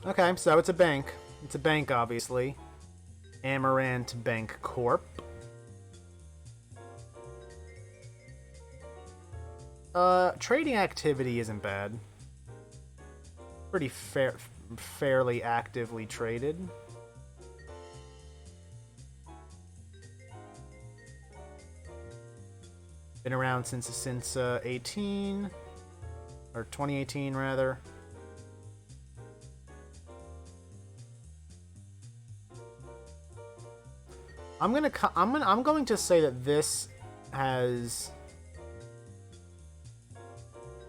Okay, so it's a bank. It's a bank, obviously. Amerant Bancorp. Trading activity isn't bad. Pretty fairly actively traded. Been around since 18 or 2018 rather. I'm going to say that this has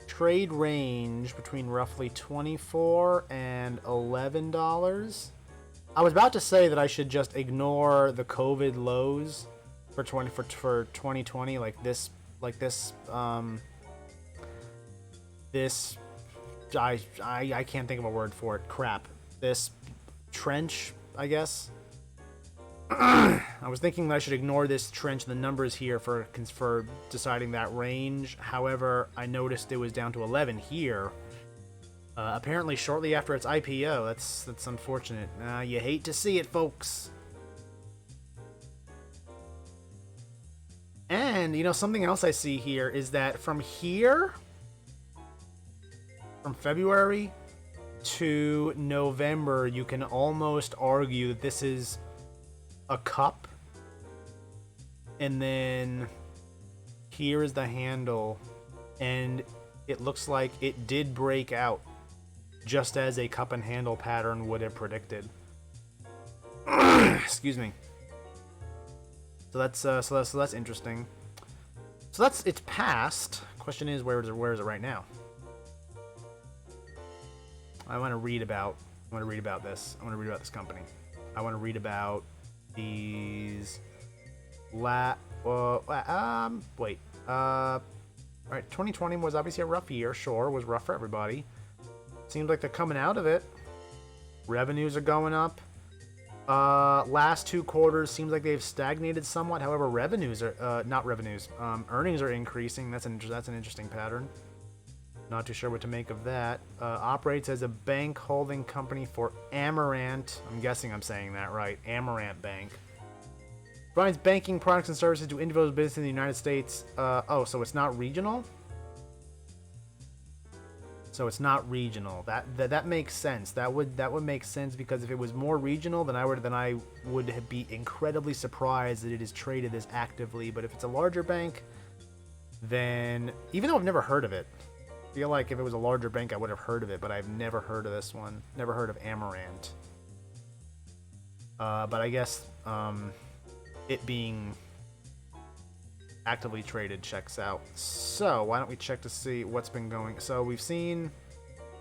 trade range between roughly $24 and $11. I was about to say that I should just ignore the COVID lows for 2020, this I can't think of a word for it. Crap. This trench, I guess. I was thinking that I should ignore this trench, the numbers here for deciding that range. However, I noticed it was down to 11 here. Apparently, shortly after its IPO. That's unfortunate. You hate to see it, folks. And you know something else I see here is that from February to November, you can almost argue that this is a cup, and then here is the handle, and it looks like it did break out just as a cup and handle pattern would have predicted. Excuse me. So that's interesting. So it's past. Question is, where is it right now? I want to read about this. I want to read about this company. I want to read about these all right, 2020 was obviously a rough year. Sure, it was rough for everybody. Seems like they're coming out of it. Revenues are going up. Last 2 quarters seems like they've stagnated somewhat. However, revenues are earnings are increasing. That's an interesting pattern. Not too sure what to make of that. Operates as a bank holding company for Amerant. I'm guessing I'm saying that right. Amerant Bank. Provides banking products and services to individual businesses in the United States. So it's not regional? So it's not regional. That makes sense. That would make sense, because if it was more regional, then I would be incredibly surprised that it is traded as actively. But if it's a larger bank, then even though I've never heard of it, I feel like if it was a larger bank, I would have heard of it, but I've never heard of this one. Never heard of Amerant. But I guess it being actively traded checks out. So why don't we check to see what's been going? So we've seen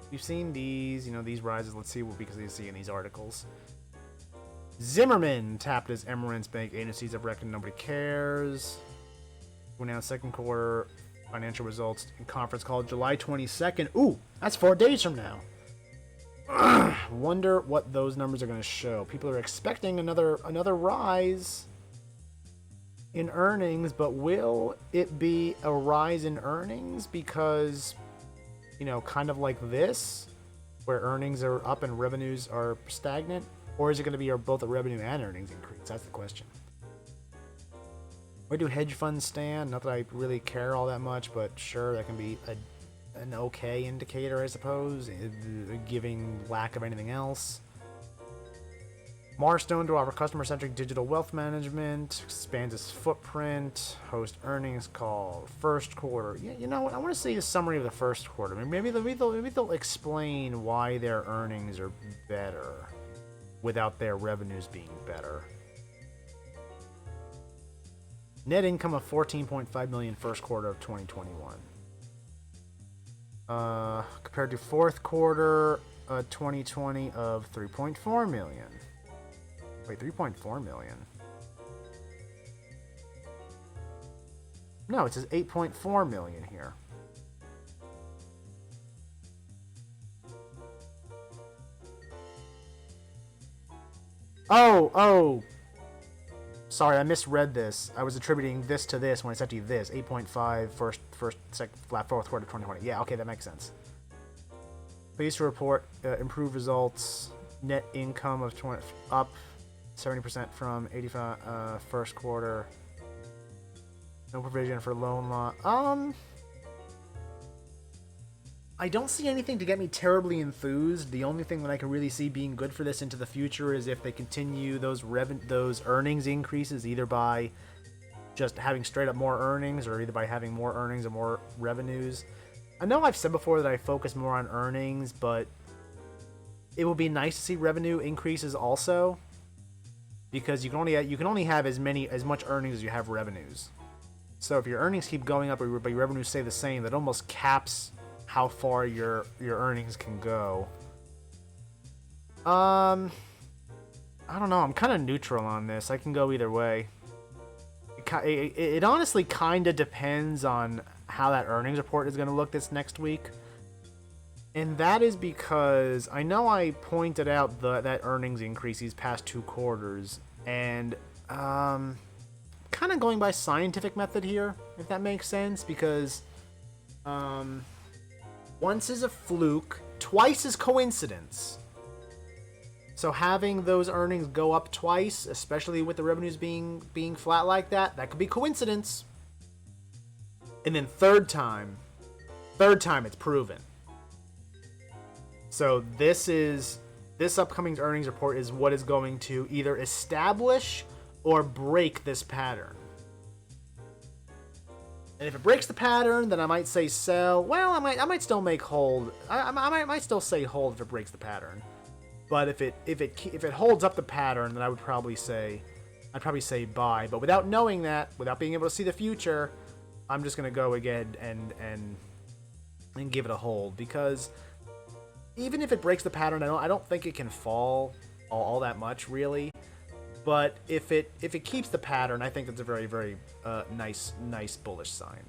these, these rises. Let's see what we can see in these articles. Zimmerman tapped as Amerant's bank agencies of record. Nobody cares. We announced second quarter financial results in conference call July 22nd. Ooh, that's 4 days from now. Wonder what those numbers are going to show. People are expecting another rise in earnings, but will it be a rise in earnings because, kind of like this, where earnings are up and revenues are stagnant? Or is it going to be both a revenue and earnings increase? That's the question. Where do hedge funds stand? Not that I really care all that much, but sure, that can be an okay indicator, I suppose, giving lack of anything else. Marstone to offer customer-centric digital wealth management, expands its footprint, host earnings call, first quarter. Yeah, you know what? I want to see a summary of the first quarter. Maybe they'll explain why their earnings are better without their revenues being better. Net income of $14.5 million first quarter of 2021. Compared to fourth quarter 2020 of $3.4 million. Wait, $3.4 million. No, it says $8.4 million here. Oh. Sorry, I misread this. I was attributing this to this when I said to you this. 8.5 fourth quarter 2020. Yeah, okay, that makes sense. Pleased to report improved results. Net income of up 70% from 85 first quarter. No provision for loan loss. I don't see anything to get me terribly enthused. The only thing that I can really see being good for this into the future is if they continue those earnings increases, either by just having straight up more earnings or either by having more earnings and more revenues. I know I've said before that I focus more on earnings, but it would be nice to see revenue increases also, because you can only have as much earnings as you have revenues. So if your earnings keep going up but your revenues stay the same, that almost caps how far your earnings can go. I don't know. I'm kind of neutral on this. I can go either way. It honestly kind of depends on how that earnings report is going to look this next week. And that is because I know I pointed out that earnings increase these past 2 quarters. And kind of going by scientific method here, if that makes sense. Because once is a fluke, twice is coincidence. So having those earnings go up twice, especially with the revenues being flat like that could be coincidence. And then third time it's proven. So this upcoming earnings report is what is going to either establish or break this pattern. And if it breaks the pattern, then I might say sell. Well, I might still make hold. I might still say hold if it breaks the pattern. But if it holds up the pattern, then I'd probably say buy. But without knowing that, without being able to see the future, I'm just gonna go again and give it a hold, because even if it breaks the pattern, I don't think it can fall all that much really. But if it keeps the pattern, I think that's a very, very nice bullish sign.